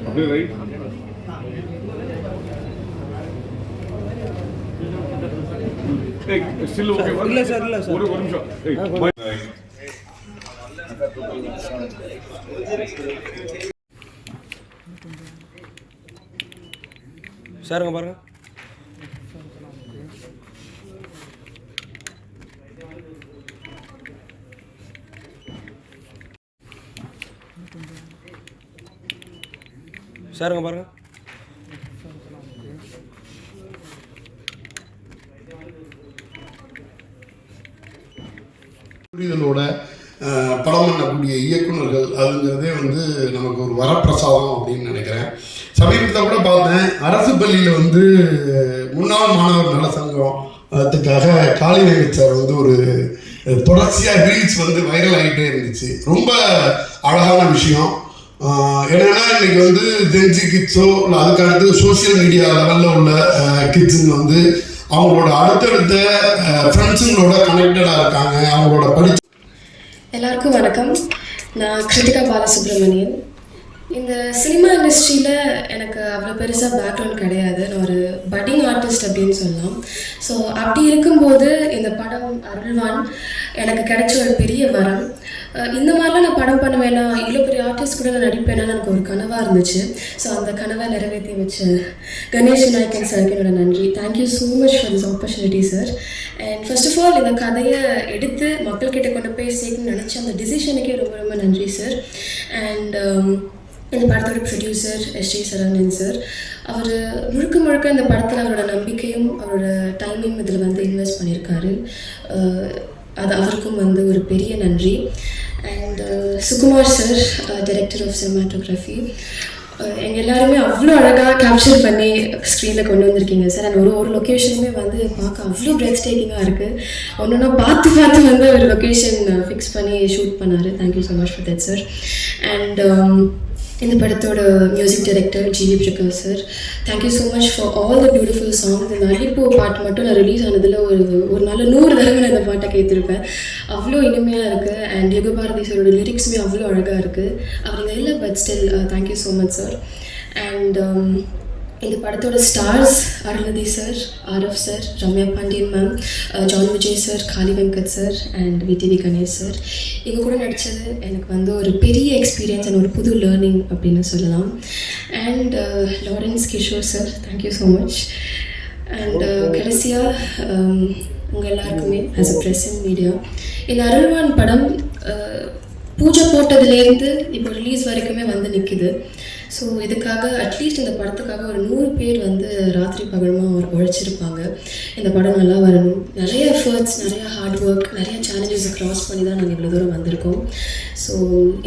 அப்படியே right. Still okay. இல்ல sir ஒரு நிமிஷம். சாருங்க பாருங்க. சாருங்க பாருங்க. புரிதலோட படம் பண்ணக்கூடிய இயக்குநர்கள் அதுங்கிறதே வந்து நமக்கு ஒரு வரப்பிரசாதம் அப்படின்னு நினைக்கிறேன். சமீபத்தில் கூட பார்த்தேன், அரசு பள்ளியில் வந்து முன்னாள் மாணவர் நல சங்கம் அதுக்காக காளிநகர் சார் வந்து ஒரு தொடர்ச்சியாக ரீல்ஸ் வந்து வைரல் ஆகிட்டே இருந்துச்சு. ரொம்ப அழகான விஷயம். என்னென்னா இன்றைக்கி வந்து ஜென்சி கிட்ஸோ இல்லை அதுக்கு அடுத்து சோசியல் மீடியா லெவலில் உள்ள கிட்ஸுங்க வந்து அவங்களோட அடுத்தடுத்த ஃப்ரெண்ட்ஸுங்களோட கனெக்டடாக இருக்காங்க. அவங்களோட படிச்சு. எல்லாருக்கும் வணக்கம். நான் கிருத்திகா பாலசுப்ரமணியன். இந்த சினிமா இண்டஸ்ட்ரியில் எனக்கு அவ்வளோ பெருசாக பேக்ரவுண்ட் கிடையாது. நான் ஒரு பட்டிங் ஆர்டிஸ்ட் அப்படின்னு சொல்லலாம். ஸோ அப்படி இருக்கும்போது இந்த படம் அருள்வான் எனக்கு கிடைச்ச ஒரு பெரிய வரம். இந்த மாதிரிலாம் நான் படம் பண்ணுவேன்னா, இவ்வளோ பெரிய ஆர்டிஸ்ட் கூட நான் நடிப்பேன்னா எனக்கு ஒரு கனவாக இருந்துச்சு. ஸோ அந்த கனவை நிறைவேற்றி வச்ச கணேஷ் நாயக்கன் சாருக்கு என்னோட நன்றி. Thank you so much for this opportunity sir. And first of all இந்த கதையை எடுத்து மக்கள்கிட்ட கொண்டு போய் சேர்க்கணும்னு நினச்ச அந்த டிசிஷனுக்கே ரொம்ப ரொம்ப நன்றி சார். அண்ட் இந்த படத்தோட ப்ரொடியூசர் எஸ்.ஜே. சரவணன் சார், அவர் முழுக்க இந்த படத்தில் அவரோட நம்பிக்கையும் அவரோட டைமிங் இதில் வந்து இன்வெஸ்ட் பண்ணியிருக்காரு. அது அவருக்கும் வந்து ஒரு பெரிய நன்றி. And Sukumar sir, director of cinematography, எங்கள் எல்லாருமே அவ்வளோ அழகாக கேப்சர் பண்ணி ஸ்க்ரீனில் கொண்டு வந்திருக்கீங்க சார். அண்ட் ஒரு லொக்கேஷனுமே வந்து பார்க்க அவ்வளோ பிரெத் டேக்கிங்காக இருக்குது. ஒன்று பார்த்து வந்து ஒரு லொக்கேஷன் ஃபிக்ஸ் பண்ணி ஷூட் பண்ணார். Thank you so much for that sir. And இந்த படத்தோட music director GV. Prakash sir, thank you so much for all the beautiful songs. இந்த அள்ளிப்பூ பாட்டு மட்டும் நான் ரிலீஸ் ஆனதில் ஒரு நாள் 100 தடவை நான் இந்த பாட்டை கேட்டிருப்பேன். அவ்வளோ இனிமையாக இருக்குது. அண்ட் யுகபாரதி சாரோட லிரிக்ஸுமே அவ்வளோ அழகாக இருக்குது. அவர் இங்கே இல்லை, but still thank you so much sir. And இந்த படத்தோட stars Arulnithi sir, RF sir, Ramya Pandian ma'am, John Vijay sir, Kaali Venkat sir and VTV Ganesh sir. இவங்க கூட நடித்தது எனக்கு வந்து ஒரு பெரிய எக்ஸ்பீரியன்ஸ் அண்ட் ஒரு புது லேர்னிங் அப்படின்னு சொல்லலாம். And Lawrence Kishore sir, thank you so much. And கடைசியாக உங்கள் எல்லாருக்குமே as a press and media, இந்த அருள்வான் படம் பூஜை போட்டதுலேருந்து இப்போ ரிலீஸ் வரைக்குமே வந்து நிற்கிது. ஸோ இதுக்காக அட்லீஸ்ட் இந்த படத்துக்காக ஒரு 100 பேர் வந்து ராத்திரி பகலமாக உழைச்சிருப்பாங்க. இந்த படம் நல்லா வரணும். நிறைய எஃபர்ட்ஸ், நிறைய ஹார்ட் ஒர்க், நிறைய சேலஞ்சஸை க்ராஸ் பண்ணி தான் நாங்கள் இவ்வளோ தூரம் வந்திருக்கோம். ஸோ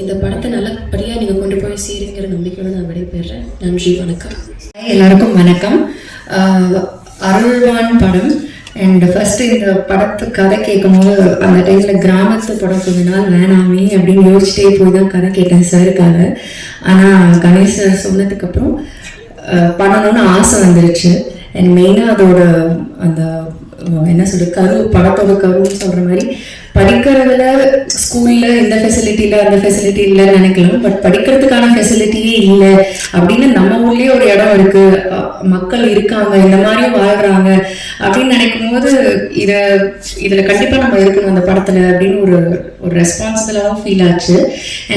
இந்த படத்தை நல்லபடியாக நீங்கள் கொண்டு போய் சேருங்கிற நம்பிக்கையோடு நான் விடைபெறுறேன். நன்றி, வணக்கம். எல்லாருக்கும் வணக்கம். அருள்வான் படம் அண்ட் ஃபஸ்ட்டு இந்த படத்து கதை கேட்கும்போது அந்த டைமில் கிராமத்து படம் கொஞ்ச நாள் வேணாமே அப்படின்னு யோசிச்சிட்டே போய் தான் கதை கேட்டேன் சாருக்காக. ஆனால் கணேஷ் சார் சொன்னதுக்கப்புறம் பண்ணணும்னு ஆசை வந்துருச்சு. அண்ட் மெயினாக அதோட அந்த என்ன சொல்கிறது படத்தோட கருன்னு சொல்கிற மாதிரி படிக்கிறதுல ஸ்கூலில் இந்த ஃபெசிலிட்டியில் அந்த ஃபெசிலிட்டி இல்லைன்னு நினைக்கலாம். பட் படிக்கிறதுக்கான ஃபெசிலிட்டியே இல்லை அப்படின்னு நம்ம ஊர்லேயே ஒரு இடம் இருக்குது, மக்கள் இருக்காங்க, இந்த மாதிரியும் வாழ்கிறாங்க அப்படின்னு நினைக்கும் போது இதில் கண்டிப்பாக நம்ம இருக்கணும் அந்த படத்தில் அப்படின்னு ஒரு ரெஸ்பான்சிபிளாகவும் ஃபீல் ஆச்சு.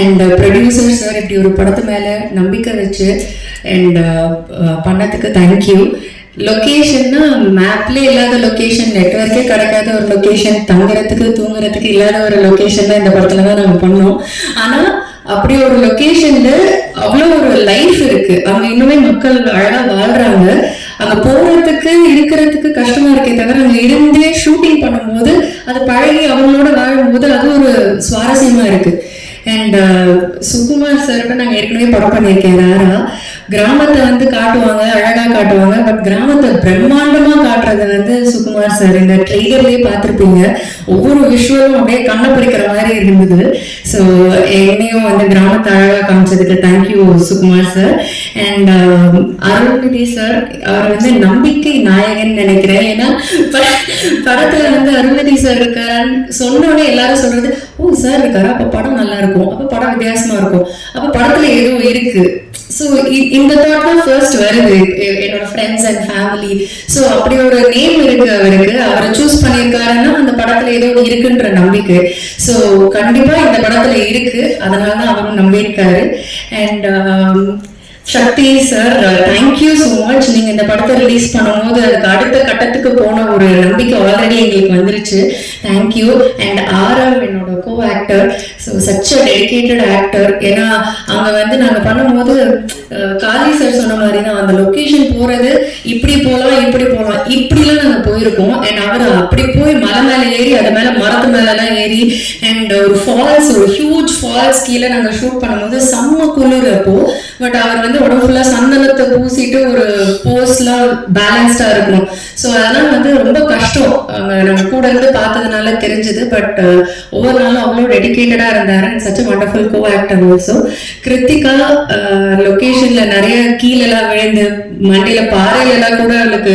அண்ட் ப்ரொடியூசர் சார் இப்படி ஒரு படத்து மேலே நம்பிக்கை வச்சு அண்ட் பண்ணதுக்கு தேங்க்யூ. லொக்கேஷன்னா மேப்லேயே இல்லாத லொக்கேஷன், நெட்வொர்க்கே கிடைக்காத ஒரு லொக்கேஷன், தங்குறதுக்கு தூங்குறதுக்கு இல்லாத ஒரு லொக்கேஷன் தான் இந்த படத்துல தான் நாங்கள் பண்ணோம். ஆனால் அப்படி ஒரு லொக்கேஷன்ல அவ்வளோ ஒரு லைஃப் இருக்கு. அங்கே இன்னுமே மக்கள் அழகாக வாழ்றாங்க. அங்கே போகிறதுக்கு இருக்கிறதுக்கு கஷ்டமா இருக்கே தவிர அங்கே இருந்தே ஷூட்டிங் பண்ணும்போது அது பழகி அவங்களோட வாழும்போது அது ஒரு சுவாரஸ்யமா இருக்கு. அண்ட் சுகுமார் சாரோட நாங்கள் ஏற்கனவே படம் பண்ணியிருக்கேன் ராரா. கிராமத்தை வந்து காட்டுவாங்க, அழகாக காட்டுவாங்க. பட் கிராமத்தை பிரம்மாண்டமாக காட்டுறது வந்து சுகுமார் சார். இந்த ட்ரெய்லர்லேயே பார்த்துருப்பீங்க, ஒவ்வொரு விஷுவலும் அப்படியே கண்ணை பறிக்கிற மாதிரி இருந்தது. ஸோ என்னையும் வந்து கிராமத்தை அழகாக காமிச்சதுக்கு thank you Sukumar sir. And Arulnithi sir, அவர் வந்து நம்பிக்கை நாயகன் நினைக்கிறேன். ஏன்னா படத்தில் வந்து அருள்நிதி சார் இருக்காருன்னு சொன்னோடனே எல்லாரும் சொல்றது, ஓ சார் இருக்காரு, அப்ப படம் நல்லா இருக்கும், அப்ப படம் வித்தியாசமா இருக்கும், அப்ப படத்துல ஏதோ இருக்கு. ஸோ இந்த தாட் தான் ஃபர்ஸ்ட் வருது என்னோட ஃப்ரெண்ட்ஸ் அண்ட் ஃபேமிலி. ஸோ அப்படி ஒரு நேம் இருக்கு அவருக்கு, அவரை சூஸ் பண்ணியிருக்காருன்னா அந்த படத்துல ஏதோ இருக்குன்ற நம்பிக்கை. ஸோ கண்டிப்பா இந்த படத்துல இருக்கு, அதனாலதான் அவரும் நம்பியிருக்காரு. And Sakthi sir, thank you so much. நீங்கள் இந்த படத்தை ரிலீஸ் பண்ணும்போது அதுக்கு அடுத்த கட்டத்துக்கு போன ஒரு நம்பிக்கை ஆல்ரெடி எங்களுக்கு வந்துருச்சு. தேங்க்யூ. அண்ட் ஆரம் என்னோட கோ actor, so such a dedicated actor. ஏன்னா அங்கே வந்து நாங்கள் பண்ணும்போது காளி சார் சொன்ன மாதிரி தான், அந்த லொக்கேஷன் போகிறது இப்படி போகலாம் இப்படிலாம் நாங்கள் போயிருக்கோம். அண்ட் அவர் அப்படி போய் மலை மேலே ஏறி அது மேலே மரத்து மேலெலாம் ஏறி அண்ட் ஒரு ஃபால்ஸ், ஒரு ஹியூஜ் ஃபால்ஸ் கீழே நாங்கள் ஷூட் பண்ணும்போது செம்ம குளிர் அப்போ. பட் அவர் வந்து உடம்பு ஃபுல்லா சந்தனத்தை பூசிட்டு ஒரு போஸ்லாம் பேலன்ஸ்டா இருக்கணும். ஸோ அதெல்லாம் வந்து ரொம்ப கஷ்டம், நம்ம கூட இருந்து பார்த்ததுனால தெரிஞ்சது. பட் ஒவ்வொரு நாளும் அவ்வளோ டெடிகேட்டடா இருந்தாரு. And such a wonderful co actor also. Krithika லொகேஷன்ல நிறைய கீழெல்லாம் விழுந்து மண்டையில பாறையிலலாம் கூட அவளுக்கு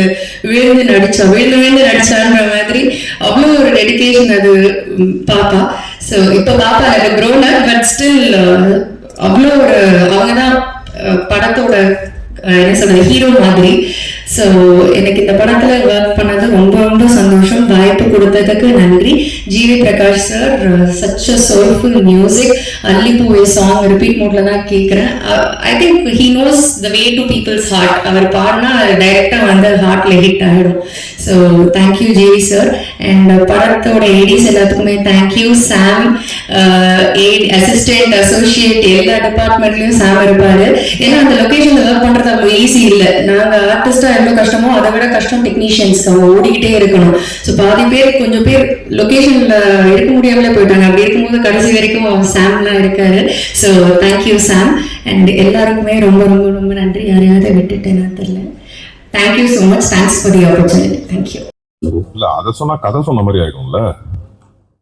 விழுந்து நடிச்சான்ற மாதிரி அவ்வளோ ஒரு டெடிகேஷன் அது பாப்பா. ஸோ இப்போ பாப்பா க்ரோன் அப், பட் ஸ்டில் அவ்வளோ ஒரு அவங்கதான் படத்தோட என்ன சொல்றது ஹீரோ மாதிரி. ஸோ எனக்கு இந்த படத்துல ஒர்க் பண்ணது ரொம்ப ரொம்ப சந்தோஷம். வாய்ப்பு கொடுத்ததுக்கு நன்றி. GV Prakash sir, such a soulful music. Allipoove song repeat மோட்ல தான் கேட்குறேன். I think he knows the way to people's heart. அவர் பாடினா டைரக்டா வந்து ஹார்ட்ல ஹிட் ஆகிடும். So thank you GV sir. And படத்தோட ஏடிஸ் எல்லாத்துக்குமே தேங்க்யூ. சாம், அசிஸ்டன்ட், அசோசியேட், எல்லா டிபார்ட்மெண்ட்லயும் சாம் இருப்பாரு. ஏன்னா அந்த லொகேஷன்ல ஒர்க் பண்றது அவ்வளோ ஈஸி இல்லை. நாங்க ஆர்டிஸ்டா எவ்வளவு கஷ்டமோ அதை விட கஷ்டம் டெக்னீஷியன்ஸ்க்கு, அவங்க ஓடிக்கிட்டே இருக்கணும். ஸோ பாதி பேர் கொஞ்சம் பேர் லொகேஷன்ல இருக்க முடியாமலே போயிட்டாங்க. அப்படி இருக்கும்போது கடைசி வரைக்கும் சாம்லாம் இருக்காரு. So thank you Sam. அண்ட் எல்லாருக்குமே ரொம்ப ரொம்ப ரொம்ப நன்றி. யாரையாவது விட்டுட்டேன்னா தெரியல. Thank you so much. Thanks for the opportunity. Thank you. இல்ல அதை சொன்னா கதை சொன்ன மாதிரி ஆயிடும்ல.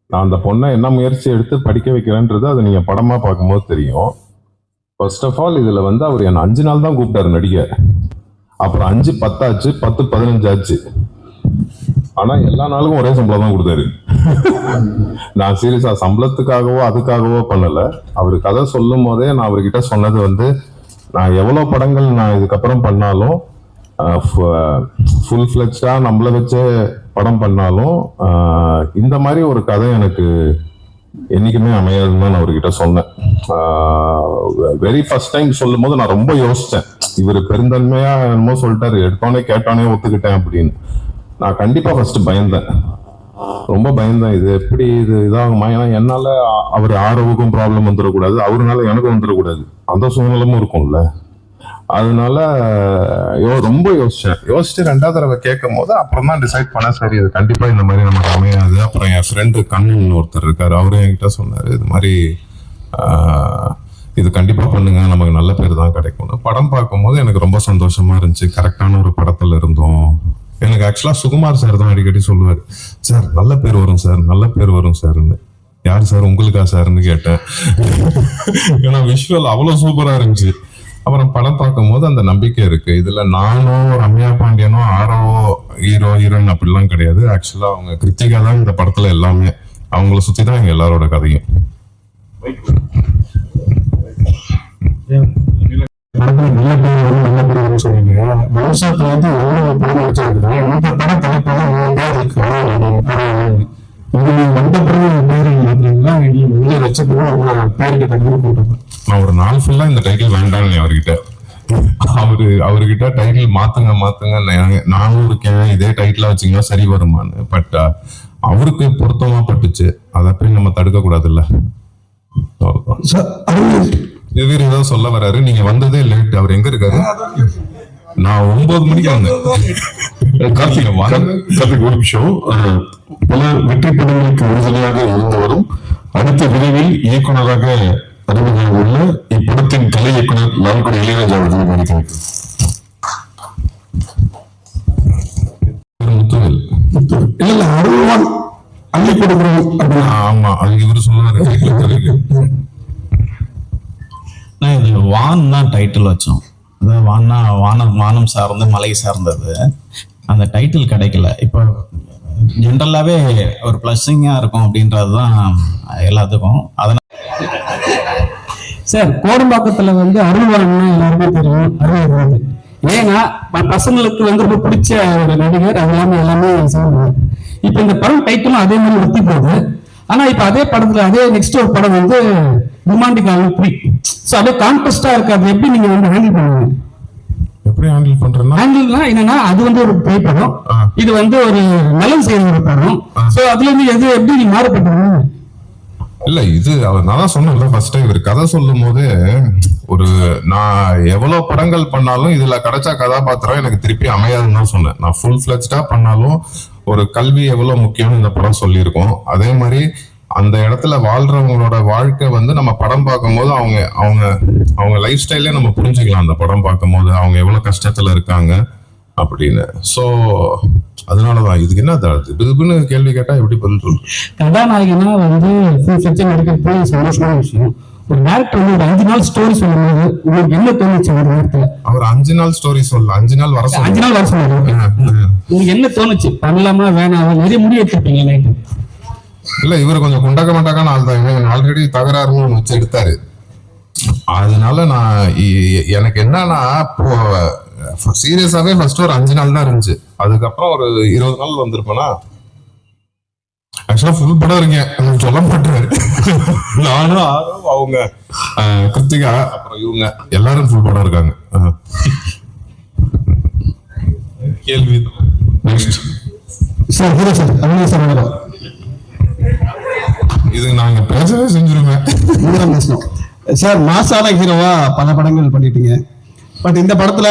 நான் அந்த பொண்ணை என்ன முயற்சி எடுத்து படிக்க வைக்கிறேன்றது அது நீங்க படமா பார்க்கும்போது தெரியும். ஃபர்ஸ்ட் ஆஃப் ஆல் இதுல வந்து அவர் என்ன 5 நாள் தான் கூப்பிட்டாரு நடிக்க. அப்புறம் 5 10 ஆச்சு, 10 15 ஆச்சு. ஆனா எல்லா நாளுக்கும் ஒரே சம்பளம் தான் கொடுத்தாரு. நான் சீரியஸா சம்பளத்துக்காகவோ அதுக்காகவோ பண்ணல. அவரு கதை சொல்லும் போதே நான் அவர்கிட்ட சொன்னது வந்து, நான் எவ்வளவு படங்கள் நான் இதுக்கப்புறம் பண்ணாலும் ஃபுல் ஃபிளெக்ஸ்டா நம்மள வச்சே படம் பண்ணாலும் இந்த மாதிரி ஒரு கதை எனக்கு என்னைக்குமே அமையாதுன்னு நான் அவர்கிட்ட சொன்னேன். வெரி ஃபர்ஸ்ட் டைம் சொல்லும் போது நான் ரொம்ப யோசிச்சேன். இவர் பெருந்தன்மையா என்னமோ சொல்லிட்டாரு, எடுத்தோடனே கேட்டோடனே ஒத்துக்கிட்டேன் அப்படின்னு. நான் கண்டிப்பா ஃபர்ஸ்ட் பயந்தேன், ரொம்ப பயந்தேன். இது எப்படி இது இதாகுமா? ஏன்னா என்னால அவர் ஆரோவுக்கும் ப்ராப்ளம் வந்துடக்கூடாது, அவருனால எனக்கும் வந்துடக்கூடாது, அந்த சூழ்நிலமும் இருக்கும்ல. அதனால ரொம்ப யோசிச்சுட்டு 2வது தடவை கேட்கும் போது அப்புறம் தான் டிசைட் பண்ண, சரி இது கண்டிப்பா இந்த மாதிரி நமக்கு அமையாது. அப்புறம் என் ஃப்ரெண்டு கண்ணன் ஒருத்தர் இருக்காரு, அவரும் என்கிட்ட சொன்னாரு, இது மாதிரி இது கண்டிப்பா பண்ணுங்க, நமக்கு நல்ல பேர் தான் கிடைக்கும்னு. படம் பார்க்கும்போது எனக்கு ரொம்ப சந்தோஷமா இருந்துச்சு. கரெக்டான ஒரு படத்துல இருந்தோம். எனக்கு ஆக்சுவலா சுகுமார் சார் தான் அடிக்கடி சொல்லுவார், சார் நல்ல பேர் வரும் சார், நல்ல பேர் வரும் சார்ன்னு. யார் சார், உங்களுக்கா சார்ன்னு கேட்டேன். ஏன்னா விஷுவல் அவ்வளவு சூப்பரா இருந்துச்சு. அப்புறம் படம் பார்க்கும் போது அந்த நம்பிக்கை இருக்கு. இதுல நானோ ரம்யா பாண்டியனோ ஆரோவோ ஹீரோ ஹீரோயின் அப்படிலாம் கிடையாது. ஆக்சுவலா அவங்க கிருத்திகா தான் இந்த படத்துல எல்லாமே. அவங்கள சுத்தி தான் எங்க எல்லாரோட கதையும். நான் ஒரு நாள் ஃபுல்லா இந்த டைட்டில் வேண்டாம் அவர்கிட்ட. அவர்கிட்ட டைட்டில் மாத்துங்க நானும் இருக்கேன், இதே டைட்டிலா வச்சீங்கன்னா சரி வருமானு. பட் அவருக்கு பொருத்தமா பட்டுச்சு, அதை போய் நம்ம தடுக்க கூடாதுல்ல. இவர் ஏதாவது சொல்ல வர்றாரு, நீங்க வந்ததே லேட். அவர் எங்க இருக்காரு? நான் 9 மணிக்கு வந்தேன். கார்த்திக் ஒரு நிமிஷம். பல வெற்றி படங்களுக்கு விருதுகளாக இருந்தவரும் அடுத்த விரைவில் இயக்குனராக அறிமுகம் உள்ள இப்படத்தின் கலை இயக்குனர் லால்குடி இளையராஜா அவர்கள் நினைக்கிறேன். முத்துவேல் இல்ல அருள்வான் அள்ளி கொடுக்குறோம். ஆமா, அது இவரு சொன்னாரு. இது வான் தான் டைட்டில் வச்சோம். அதாவது வானம் சார்ந்து மலை சார்ந்தது. அந்த டைட்டில் கிடைக்கல. இப்போ ஜென்ரலாகவே ஒரு ப்ளஸ்ஸிங்காக இருக்கும் அப்படின்றது தான் எல்லாத்துக்கும். அதனால் சார் கோடம்பாக்கத்தில் வந்து அருள்வாரம்னா எல்லாருமே தெரியும், அருள்வாரம். ஏன்னா பசங்களுக்கு வந்து ரொம்ப பிடிச்ச ஒரு நடிகர், அது எல்லாமே செய்வாங்க. இப்போ இந்த படம் டைட்டிலும் அதே மாதிரி ஒத்தி போகுது. ஆனா இப்ப அதே படத்துல அதே நெக்ஸ்ட் ஒரு படம் வந்து ரொமான்டிக் 3. ஸோ அப்படியே கான்ட்ராஸ்டா இருக்கு. அது எப்படி நீங்க வந்து ஹேண்டில் பண்ணுவீங்க? எப்படி ஹேண்டில் பண்றேன்னா, ஹேண்டில்னா என்னன்னா அது வந்து ஒரு பேய் படம், இது வந்து ஒரு நலன் செய்யற ஒரு படம். ஸோ அதுல இருந்து எது எப்படி நீ மாறுபட்டீங்க? இல்ல இது நான் தான் சொன்னேன்ல ஃபர்ஸ்ட் டைம் இவர் கதை சொல்லும் போது, ஒரு நான் எவ்வளவு படங்கள் பண்ணாலும் இதுல கிடைச்ச கதாபாத்திரம் எனக்கு திருப்பி அமையாதுன்னு தான் சொன்னேன். நான் ஃபுல் ஃபிளெஜ்டா பண்ணாலும் ஒரு கல்வி எவ்வளவு முக்கியம்னு இந்த படம் சொல்லியிருக்கோம். அதே மாதிரி அந்த இடத்துல வாழ்றவங்களோட வாழ்க்கை வந்து நம்ம படம் பார்க்கும்போது அவங்க அவங்க அவங்க லைஃப் ஸ்டைலே நம்ம புரிஞ்சுக்கலாம். அந்த படம் பார்க்கும்போது அவங்க எவ்வளவு கஷ்டத்துல இருக்காங்க அப்படின்னு. ஸோ அதனாலதான் இதுக்கு என்ன இதுக்குன்னு கேள்வி கேட்டா எப்படி பதில் சொல்றது? கதாநாயகனா வந்து நடிக்கிறது சந்தோஷமான விஷயம். ஒரு டேரக்டர் வந்து ஒரு 5 நாள் ஸ்டோரி சொல்லும்போது உங்களுக்கு என்ன தோணுச்சு? ஒரு நேரத்துல அவர் 5 நாள் ஸ்டோரி சொல்ல 5 நாள் வர 5 நாள் வர சொன்னாரு. உங்களுக்கு என்ன தோணுச்சு? பண்ணலாமா வேணாமா? நிறைய முடிவு எடுத்துருப்பீங்க நைட்டு. இல்ல இவர் கொஞ்சம் குண்டக்க ஆள் தான். ஆல்ரெடி தகராறுன்னு வச்சு எடுத்தாரு. அதனால நான் எனக்கு என்னன்னா இப்போ சீரியஸாவே ஃபர்ஸ்ட் ஒரு 5 நாள் தான் இருந்துச்சு. அதுக்கப்புறம் ஒரு 20 நாள் வந்திருப்பேனா. ஆக்சுவலா ஃபுல் படம் இருக்கேன் சொல்ல மாட்டேன். நானும் அவங்க கிருத்திகா அப்புறம் இவங்க எல்லாரும் ஃபுல் படம் இருக்காங்க. கேள்வி next sir hero sir Arun sir இது நாங்க பேசவே செஞ்சிருவேன் சார். மாசான ஹீரோவா பல படங்கள் பண்ணிட்டீங்க. பட் இந்த படத்துல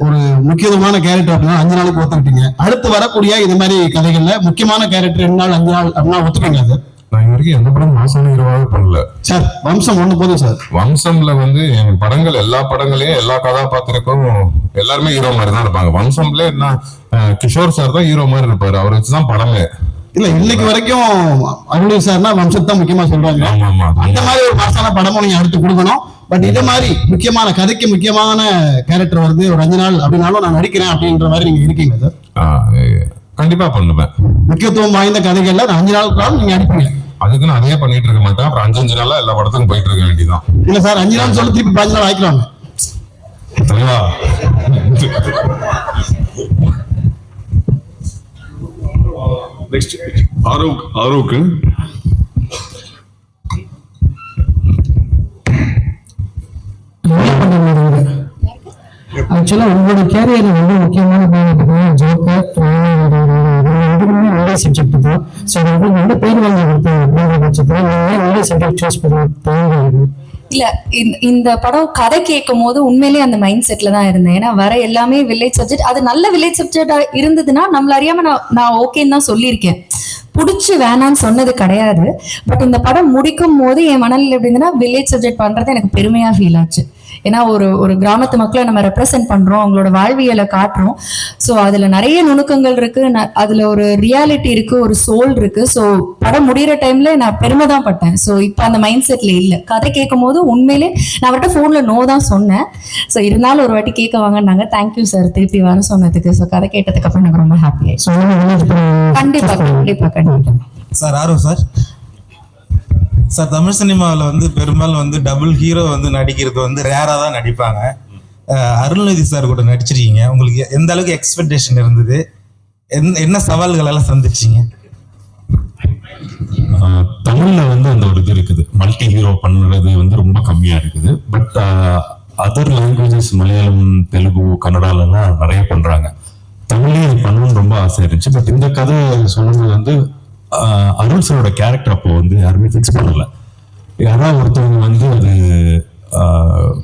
ஒரு முக்கியமான கேரக்டர் அப்படின்னா 5 நாளுக்கு ஒத்துக்கிட்டீங்க. அடுத்து வரக்கூடிய இது மாதிரி கதைகள்ல முக்கியமான கேரக்டர் 2 நாள் 5 நாள் அப்படின்னா ஒத்துக்கீங்க. அது நான் இது வரைக்கும் எந்த படம் மாசான ஹீரோவாவே பண்ணல சார். வம்சம் ஒண்ணு போதும் சார். வம்சம்ல வந்து என் படங்கள் எல்லா படங்களையும் எல்லா கதாபாத்திரக்கும் எல்லாருமே ஹீரோ மாதிரி தான் இருப்பாங்க. வம்சம்ல என்ன கிஷோர் சார் தான் ஹீரோ மாதிரி இருப்பாரு. அவரை வச்சுதான் படமே. இல்ல இன்னைக்கு வரைக்கும் அருள் சார்னா வம்சத்தை தான் முக்கியமா சொல்றாங்க. அந்த மாதிரி ஒரு மாசான படமும் நீங்க அடுத்து கொடுக்கணும். பட் இதே மாதிரி முக்கியமான கதைக்கு முக்கியமான கேரக்டர் வருது ஒரு 5 நாள் அப்படின்னாலும் நான் நடிக்கிறேன் அப்படின்ற மாதிரி நீங்க இருக்கீங்க சார்? கண்டிப்பா பண்ணுவேன். முக்கியத்துவம் வாய்ந்த கதைகள்ல 5 நாளுக்கு நீங்க நடிப்பீங்க. அதுக்கு நான் அதே பண்ணிட்டு இருக்க மாட்டேன். அப்புறம் 5 நாளா எல்லா படத்துக்கும் போயிட்டு இருக்க வேண்டியதான். இல்ல சார் 5 நாள் சொல்லி திருப்பி 5 நாள் ஆயிக்கலாங்க. நெக்ஸ்ட் ஆரோக்கு ஆக்சுவலா உங்களோட கேரியர்ல வந்து முக்கியமான ஜோக்கர் சப்ஜெக்ட் தான். ஸோ உங்களுக்கு வந்து பேர் வாங்கி கொடுத்தேன் அப்படிங்கிற பட்சத்தில் சப்ஜெக்ட் சூஸ் பண்ண இல்ல இந்த படம் கதை கேட்கும் போது உண்மையிலேயே அந்த மைண்ட் செட்ல தான் இருந்தேன். ஏன்னா வர எல்லாமே வில்லேஜ் சப்ஜெக்ட், அது நல்ல வில்லேஜ் சப்ஜெக்டா இருந்ததுன்னா நம்மள அறியாம நான் ஓகேன்னு தான் சொல்லியிருக்கேன், பிடிச்சி வேணான்னு சொன்னது கிடையாது. பட் இந்த படம் முடிக்கும் போது என் மனநிலை எப்படி இருந்ததுன்னா வில்லேஜ் சப்ஜெக்ட் பண்றது எனக்கு பெருமையா ஃபீல் ஆச்சு. ஏன்னா ஒரு கிராமத்து மக்களை நம்ம ரெப்ரசென்ட் பண்றோம், அவங்களோட வாழ்வியலை காட்டுறோம். ஸோ அதுல நிறைய நுணுக்கங்கள் இருக்கு, அதுல ஒரு ரியாலிட்டி இருக்கு, ஒரு சோல் இருக்கு. ஸோ படம் முடிகிற டைம்ல நான் பெருமை தான் பட்டேன். ஸோ இப்போ அந்த மைண்ட் செட்ல இல்லை. கதை கேட்கும் போது உண்மையிலே நான் அவர்கிட்ட ஃபோன்ல நோ தான் சொன்னேன். ஸோ இருந்தாலும் ஒரு வாட்டி கேட்க வாங்கினாங்க. தேங்க்யூ சார் திருப்பி வர சொன்னதுக்கு. ஸோ கதை கேட்டதுக்கு அப்புறம் எனக்கு ரொம்ப ஹாப்பி ஆயிடுச்சு. கண்டிப்பா கண்டிப்பா கண்டிப்பா. சார் ஆர்வம் சார் தமிழ் சினிமாவில் வந்து பெரும்பாலும் வந்து டபுள் ஹீரோ வந்து நடிக்கிறது வந்து ரேராக தான் நடிப்பாங்க. அருள்நிதி சார் கூட நடிச்சிருக்கீங்க. உங்களுக்கு எந்த அளவுக்கு எக்ஸ்பெக்டேஷன் இருந்தது? என்ன சவால்கள் எல்லாம் சந்திச்சிங்க? தமிழ்ல வந்து அந்த ஒரு இது இருக்குது, மல்டி ஹீரோ பண்ணுறது வந்து ரொம்ப கம்மியா இருக்குது. But other languages Malayalam, Telugu, கன்னடாலெல்லாம் நிறைய பண்றாங்க. தமிழ்லையும் பண்ணணும்னு ரொம்ப ஆசை இருந்துச்சு. பட் இந்த கதை சொல்லும்போது வந்து அருள் சாரோட கேரக்டர் அப்போ வந்து யாருமே ஃபிக்ஸ் பண்ணல. யாராவது ஒருத்தவங்க வந்து அது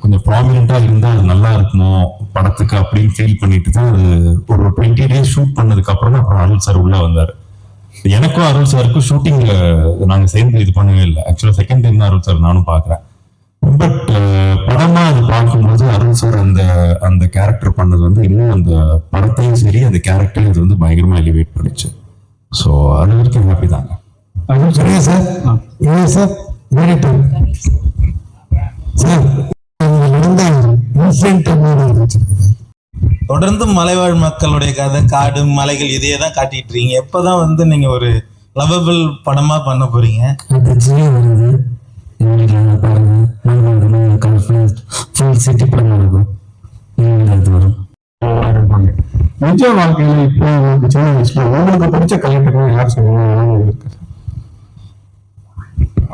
கொஞ்சம் ப்ராமினெண்டா இருந்தால் அது நல்லா இருக்குமோ படத்துக்கு அப்படின்னு ஃபீல் பண்ணிட்டு தான் அது ஒரு 20 days ஷூட் பண்ணதுக்கு அப்புறம் தான் அப்புறம் அருள் சார் உள்ள வந்தார். எனக்கும் அருள் சாருக்கும் ஷூட்டிங்ல நாங்கள் சேர்ந்து இது பண்ணவே இல்லை. ஆக்சுவலாக செகண்ட் டைம் தான் அருள் சார் நானும் பார்க்குறேன். பட் படமா அது பார்க்கும்போது அருள் சார் அந்த கேரக்டர் பண்ணது வந்து இன்னும் அந்த படத்தையும் சரி அந்த கேரக்டரையும் இது வந்து பயங்கரமா எலிவேட் பண்ணிச்சு. ஸோ அது வரைக்கும் ஹாப்பி தாங்க. அதுவும் சரியா சார்? சார் சார் நடந்த இன்சிடென்ட் தொடர்ந்து மலைவாழ் மக்களுடைய கதை, காடு, மலைகள் இதையே தான் காட்டிட்டு இருக்கீங்க. எப்போதான் வந்து நீங்க ஒரு லவபிள் படமா பண்ண போறீங்க? அது ஜியோ வருது பாருங்க, ஃபுல் சிட்டி படம் இருக்கும், அது வரும். நிஜ வாழ்க்கையில இப்போ சின்ன வயசுல உங்களுக்கு பிடிச்ச கலெக்டர் யார் சொல்லுவாங்க?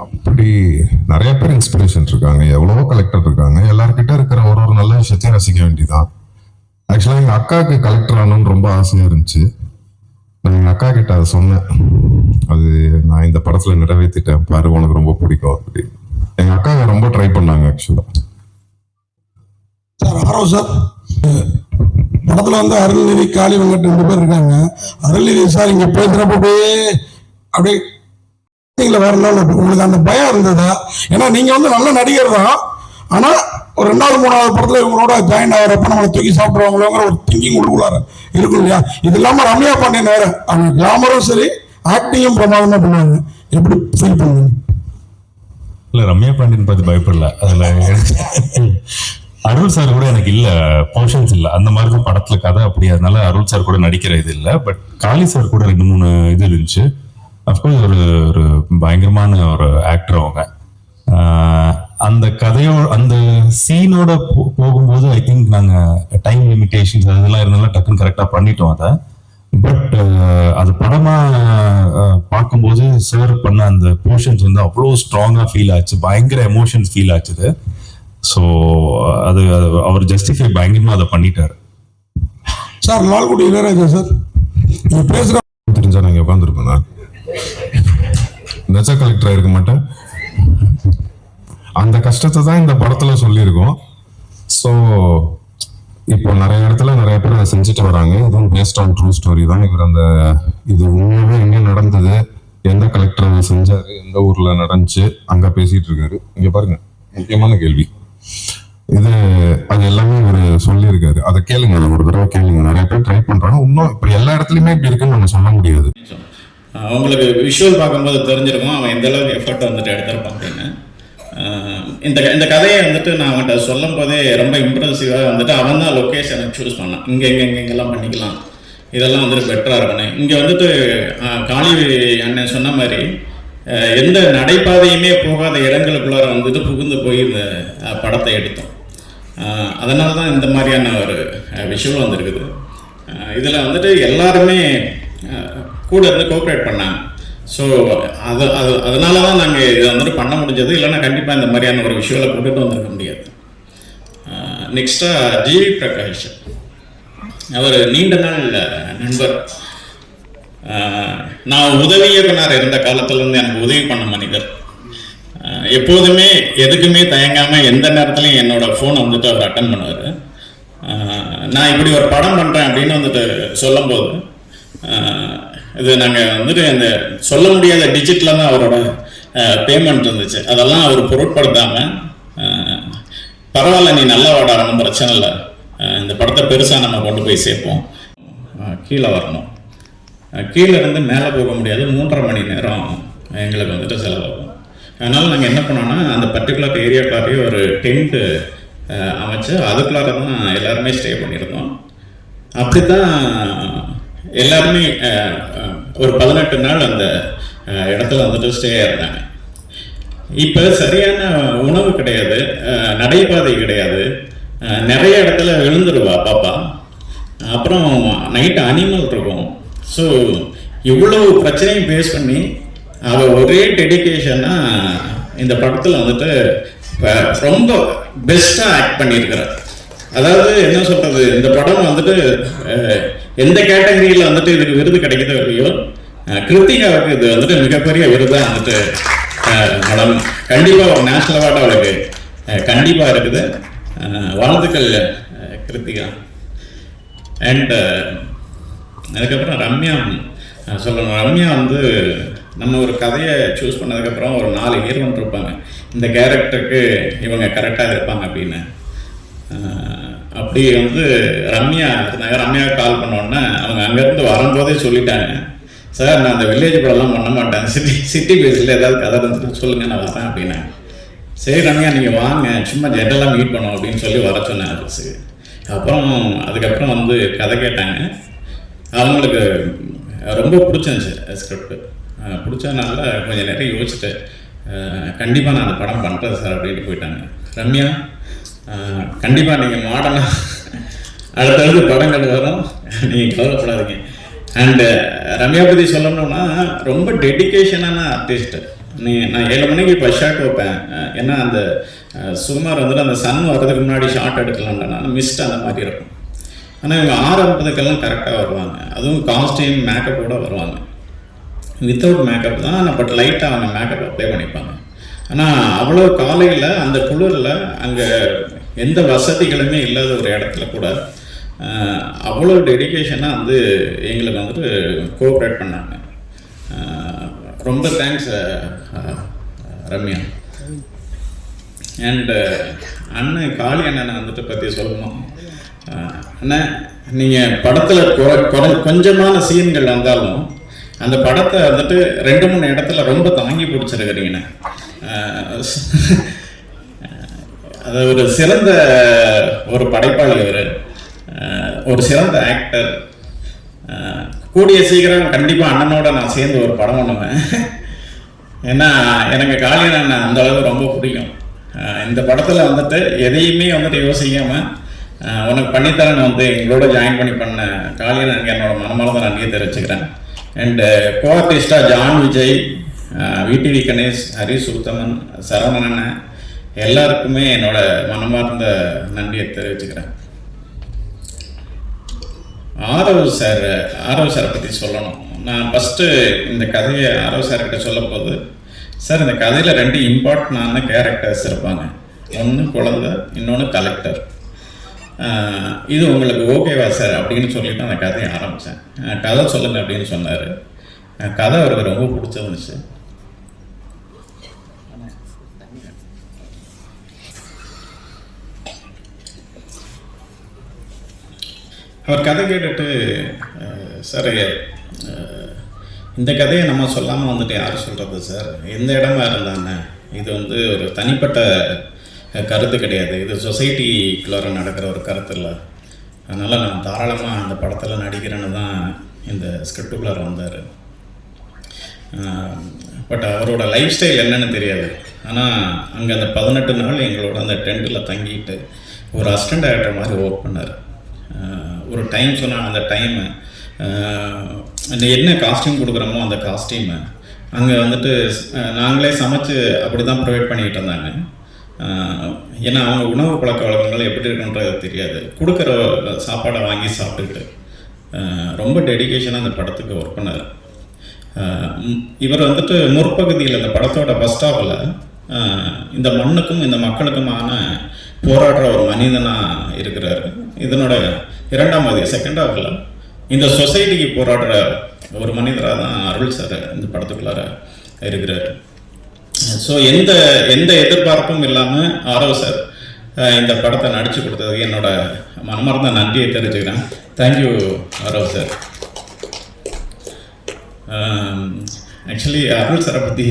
அப்படி நிறைய பேர் இன்ஸ்பிரேஷன் இருக்காங்க, எவ்வளவோ கலெக்டர் இருக்காங்க. எல்லார்கிட்ட இருக்கிற ஒரு நல்ல விஷயத்தையும் ரசிக்க வேண்டியதான். ஆக்சுவலா எங்க அக்காவுக்கு கலெக்டர் ஆகணும்னு ரொம்ப ஆசையா இருந்துச்சு. நான் எங்க அக்கா கிட்ட அதை சொன்னேன், அது நான் இந்த படத்துல நிறைவேற்றிட்டேன் பாரு, உனக்கு ரொம்ப பிடிக்கும் அப்படி. எங்க அக்கா ரொம்ப ட்ரை பண்ணாங்க ஆக்சுவலா. சார் ஆரோ சார், படத்துல வந்து அருள்நிதி, காளி வெங்கட் 2 பேர் இருக்காங்க. அருள்நிதி சார் இங்க பேசுறப்ப அப்படியே வரணும்னு உங்களுக்கு அந்த பயம் இருந்ததா? ஏன்னா நீங்க வந்து நல்ல நடிகர் தான், ஆனா ஒரு 2வது 3வது படத்துல இவங்களோட ஜாயின் ஆகிறப்ப நம்மளை தூக்கி சாப்பிடுவாங்களோங்கிற ஒரு திங்கிங் உள்ளார இருக்கும் இல்லையா? இது இல்லாம ரம்யா பாண்டியன் வேற, அவங்க கிளாமரும் சரி ஆக்டிங்கும் பிரமாதமா பண்ணுவாங்க. எப்படி ஃபீல் பண்ணுவீங்க? இல்ல ரம்யா பாண்டியன் பார்த்து பயப்படல. அதுல அருள் சார் கூட எனக்கு இல்ல போர்ஷன்ஸ் இல்ல, அந்த மாதிரி தான் படத்துல கதை அப்படி. அதனால அருள் சார் கூட நடிக்கிற இது இல்ல. பட் காளி சார் கூட 2-3 இது இருந்துச்சு. அப்கோர்ஸ் ஒரு பயங்கரமான ஒரு ஆக்டர் அவங்க. அந்த கதையோட அந்த சீனோட போகும்போது ஐ திங்க் நாங்க டைம் லிமிடேஷன்ஸ் அதெல்லாம் இருந்தாலும் டக்குன்னு கரெக்டா பண்ணிட்டோம் அதை. பட் அது படமா பார்க்கும்போது சார் பண்ண அந்த போர்ஷன்ஸ் வந்து அவ்வளோ ஸ்ட்ராங்கா ஃபீல் ஆச்சு, பயங்கர எமோஷன்ஸ் ஃபீல் ஆச்சுது. ஸோ அது அவர் ஜஸ்டிஃபை பயங்கரமா அதை பண்ணிட்டாரு. சார் லால்குடி இளையராஜா சார் நீங்க பேசுற தெரிஞ்சா நாங்க உட்காந்துருப்பேன், நெஜ கலெக்டரா இருக்க மாட்டேன். அந்த கஷ்டத்தை தான் இந்த படத்துல சொல்லியிருக்கோம். ஸோ இப்போ நிறைய இடத்துல நிறைய பேர் அதை செஞ்சுட்டு வராங்க. இதுவும் பேஸ்ட் ஆன் ட்ரூ ஸ்டோரி தான். இவர் அந்த இது உண்மையாவே எங்க நடந்தது, எந்த கலெக்டர் செஞ்சாரு, எந்த ஊர்ல நடந்துச்சு, அங்க பேசிட்டு இருக்காரு. இங்க பாருங்க, முக்கியமான கேள்வி இது. அது எல்லாமே இவர் சொல்லியிருக்காரு. அதை கேளுங்க, அதை ஒரு தடவை கேளுங்க. நிறைய பேர் ட்ரை பண்றாங்க. இன்னும் இப்ப எல்லா இடத்துலயுமே இப்படி இருக்குன்னு நம்ம சொல்ல முடியாது. உங்களுக்கு விஷுவல் பார்க்கும்போது தெரிஞ்சிருக்கும் அவன் எந்த அளவுக்கு எஃபர்ட் வந்துட்டு எடுத்திருப்பான் அப்படின்னு. இந்த கதையை வந்துட்டு நான் அவன்கிட்ட சொல்லும் போதே ரொம்ப இம்ப்ரெசிவாக வந்துட்டு அவன் தான் லொக்கேஷனை சூஸ் பண்ணான். இங்கெல்லாம் பண்ணிக்கலாம், இதெல்லாம் வந்துட்டு பெட்டராக இருக்கணும். இங்கே வந்துட்டு காளி அண்ணன் சொன்ன மாதிரி எந்த நடைபாதையுமே போகாத இடங்களுக்குள்ளார வந்துட்டு புகுந்து போய் இந்த படத்தை எடுத்தோம். அதனால தான் இந்த மாதிரியான ஒரு விஷுவல் வந்துருக்குது. இதில் வந்துட்டு எல்லாருமே கூட இருந்து கோஆப்ரேட் பண்ணாங்க. ஸோ அதனால தான் நாங்கள் இதை வந்துட்டு பண்ண முடிஞ்சது. இல்லைன்னா கண்டிப்பாக இந்த மாதிரியான ஒரு விஷுவலை கொண்டுட்டு வந்துருக்க முடியாது. நெக்ஸ்ட்டாக ஜிவி பிரகாஷ், அவர் நீண்ட நாள் நண்பர். நான் உதவி இயக்குனர் இருந்த காலத்துலேருந்து எனக்கு உதவி பண்ண மனிதர். எப்போதுமே எதுக்குமே தயங்காமல் எந்த நேரத்துலையும் என்னோட ஃபோனை வந்துட்டு அவர் அட்டன் பண்ணுவார். நான் இப்படி ஒரு படம் பண்ணுறேன் அப்படின்னு வந்துட்டு சொல்லும்போது இது நாங்கள் வந்துட்டு அந்த சொல்ல முடியாத டிஜிட்டில் தான் அவரோட பேமெண்ட் இருந்துச்சு. அதெல்லாம் அவர் பொருட்படுத்தாமல் பரவாயில்ல நீ நல்லா வாடாகணும், பிரச்சனை இல்லை, இந்த படத்தை பெருசாக நம்ம கொண்டு போய் சேர்ப்போம், கீழே வரணும், கீழே இருந்து மேலே போக முடியாது, 3.5 மணி நேரம் எங்களுக்கு வந்துட்டு செலவாகும். அதனால் நாங்கள் என்ன பண்ணோன்னா அந்த பர்டிகுலர் ஏரியாக்காரையே ஒரு டென்ட்டு அமைச்சு அதுக்குள்ளார தான் எல்லாருமே ஸ்டே பண்ணியிருந்தோம். அப்படி தான் எல்லாருமே ஒரு 18 நாள் அந்த இடத்துல வந்துட்டு ஸ்டே இருந்தாங்க. இப்போ சரியான உணவு கிடையாது, நடைபாதை கிடையாது, நிறைய இடத்துல விழுந்துருவா பாப்பா, அப்புறம் நைட்டு அனிமல் இருக்கும். ஸோ இவ்வளவு பிரச்சனையும் ஃபேஸ் பண்ணி அவள் ஒரே டெடிக்கேஷனாக இந்த படத்தில் வந்துட்டு ரொம்ப பெஸ்ட்டாக ஆக்ட் பண்ணியிருக்கிறார். அதாவது என்ன சொல்கிறது, இந்த படம் வந்துட்டு எந்த கேட்டகரியில் வந்துட்டு இதுக்கு விருது கிடைக்குதோ இல்லையோ, கிருத்திகாவுக்கு இது வந்துட்டு மிகப்பெரிய விருதாக வந்துட்டு மேடம் கண்டிப்பாக ஒரு நேஷ்னல் அவார்டு அவளுக்கு கண்டிப்பாக இருக்குது. வாழ்த்துக்கள் கிருத்திகா. அண்ட் அதுக்கப்புறம் ரம்யா சொல்லணும். ரம்யா வந்து நம்ம ஒரு கதையை சூஸ் பண்ணதுக்கப்புறம் ஒரு 4 ஹீரோன்னு இருப்பாங்க, இந்த கேரக்டருக்கு இவங்க கரெக்டாக இருப்பாங்க அப்படின்னு. அப்படி வந்து ரம்யா கால் பண்ணோன்னே அவங்க அங்கேருந்து வரும்போதே சொல்லிட்டாங்க, சார் நான் அந்த வில்லேஜ் படம்லாம் பண்ண மாட்டேன், சிட்டி பேஸில் ஏதாவது கதை இருந்துட்டு சொல்லுங்கள் நான் வரேன் அப்படின்னா. சரி ரம்யா நீங்கள் வாங்க, சும்மா ஜென்ரலாக மீட் பண்ணோம் அப்படின்னு சொல்லி வர சொன்னேன் ஆஃபீஸுக்கு. அப்புறம் அதுக்கப்புறம் வந்து கதை கேட்டாங்க. அவங்களுக்கு ரொம்ப பிடிச்சிருந்துச்சு ஸ்கிரிப்ட். பிடிச்சதுனால கொஞ்சம் நேரம் யோசிச்சுட்டு கண்டிப்பாக நான் அந்த படம் பண்ணுறேன் சார் அப்படின்ட்டு போயிட்டாங்க. ரம்யா, கண்டிப்பாக நீங்கள் மாடர்னாக அடுத்தடுத்து படங்கள் வரும், நீங்கள் கவலைப்படாதீங்க. அண்டு ரம்யா பற்றி சொல்லணும்னா ரொம்ப டெடிக்கேஷனான ஆர்டிஸ்ட்டு. நான் 7 மணிக்கு இப்போ ஷாட் வைப்பேன். ஏன்னா அந்த சுமார் வந்துட்டு அந்த சன் வர்றதுக்கு முன்னாடி ஷார்ட் எடுக்கலாம்னா மிஸ்ட் அந்த மாதிரி இருக்கும். ஆனால் இவங்க 6:50க்கெல்லாம் கரெக்டாக வருவாங்க. அதுவும் காஸ்டியூம் மேக்கப்போடு வருவாங்க. வித்தவுட் மேக்கப் தான், பட் லைட்டாக அவங்க மேக்கப் அப்ளை பண்ணிப்பாங்க. ஆனால் அவ்வளோ காலையில் அந்த குளிரில் அங்கே எந்த வசதிகளுமே இல்லாத ஒரு இடத்துல கூட அவ்வளோ டெடிக்கேஷனாக வந்து எங்களுக்கு வந்துட்டு கோஆப்ரேட் பண்ணாங்க. ரொம்ப தேங்க்ஸ் ரம்யா. அண்டு அண்ணன் காளி அண்ணனை வந்துட்டு பற்றி சொல்லணும். அண்ணன், நீங்கள் படத்தில் கொஞ்சமான சீன்கள் வந்தாலும் அந்த படத்தை வந்துட்டு 2-3 இடத்துல ரொம்ப தாங்கி பிடிச்சிருக்கிறீங்கண்ணே. அது ஒரு சிறந்த ஒரு படைப்பாளி, ஒரு சிறந்த ஆக்டர். கூடிய சீக்கிரம் கண்டிப்பாக அண்ணனோட நான் சேர்ந்து ஒரு படம் பண்ணுவேன். ஏன்னா எனக்கு காளியன் அந்த அளவுக்கு ரொம்ப பிடிக்கும். இந்த படத்தில் வந்துட்டு எதையுமே வந்துட்டு யோசிக்காமல் உனக்கு பண்ணித்தரேன்னு வந்து எங்களோட ஜாயின் பண்ண காளியன் என்னோட மனமார்ந்த நன்றியை தெரிவிச்சுக்கிறேன். அண்டு கோஆர்டிஸ்டாக ஜான் விஜய், விடிவி கணேஷ், ஹரிஷ் உத்தமன், சரவணன் எல்லாருக்குமே என்னோட மனமார்ந்த நன்றியை தெரிவிச்சுக்கிறேன். ஆரவ் சாரை பற்றி சொல்லணும். நான் ஃபஸ்ட்டு இந்த கதையை ஆரவ் சார்கிட்ட சொல்லும் போது, சார் இந்த கதையில் 2 இம்பார்ட்டண்டான கேரக்டர்ஸ் இருப்பாங்க. ஒன்று குழந்தை, இன்னொன்று கலெக்டர். இது உங்களுக்கு ஓகேவா சார் அப்படின்னு சொல்லிட்டு அந்த கதையை ஆரம்பித்தேன். கதை சொல்லுங்கள் அப்படின்னு சொன்னார். கதை அவருக்கு ரொம்ப பிடிச்சிருந்துச்சு. அவர் கதை கேட்டுட்டு, சார் இந்த கதையை நம்ம சொல்லாமல் வந்துட்டு யார் சொல்கிறது சார், எந்த இடமா இருந்தானே, இது வந்து ஒரு தனிப்பட்ட கருத்து கிடையாது, இது சொசைட்டிக்குள்ளார நடக்கிற ஒரு கருத்து இல்லை, அதனால் நான் தாராளமாக அந்த படத்தில் நடிக்கிறேன்னு தான் இந்த ஸ்கிரிப்டுக்குள்ளார வந்தார். பட் அவரோட லைஃப் ஸ்டைல் என்னன்னு தெரியாது. ஆனால் அங்கே அந்த 18 நாள் எங்களோட அந்த டென்ட்டில் தங்கிட்டு ஒரு அசிஸ்டன்ட் டைரக்டர் மாதிரி ஒர்க் பண்ணார். ஒரு டைம் சொன்னால் அந்த டைமு, என்ன காஸ்டியூம் கொடுக்குறோமோ அந்த காஸ்டியூமு அங்கே வந்துட்டு நாங்களே சமைச்சு அப்படி தான் ப்ரொவைட் பண்ணிகிட்டு இருந்தாங்க. ஏன்னா அவங்க உணவு பழக்க வழக்கங்கள் எப்படி இருக்குன்றது தெரியாது. கொடுக்குற சாப்பாடை வாங்கி சாப்பிட்டுக்கிட்டு ரொம்ப டெடிக்கேஷனாக அந்த படத்துக்கு ஒர்க் பண்ணார். இவர் வந்துட்டு முற்பகுதியில் இந்த படத்தோட ஃபர்ஸ்ட் ஹாஃபில் இந்த மண்ணுக்கும் இந்த மக்களுக்குமான போராடுற ஒரு மனிதனாக இருக்கிறாரு. இதனோட 2ஆம் பகுதி செகண்ட் ஹாஃபில் இந்த சொசைட்டிக்கு போராடுற ஒரு மனிதராக தான் அருள் சார் இந்த படத்துக்குள்ளார இருக்கிறார். ஸோ எந்த எதிர்பார்ப்பும் இல்லாமல் ஆரவ் சார் இந்த படத்தை நடித்து கொடுத்ததுக்கு என்னோட மனமார்ந்த நன்றியை தெரிஞ்சுக்கிறேன். Thank you Aarav sir. ஆக்சுவலி அருள் சாரை பற்றி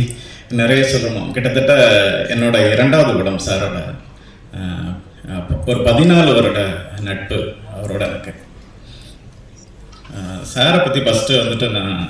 நிறைய சொல்லணும். கிட்டத்தட்ட என்னோட 2வது படம் சாரோட. ஒரு 14 வருட நட்பு அவரோட எனக்கு. சாரை பற்றி ஃபஸ்ட்டு வந்துட்டு நான்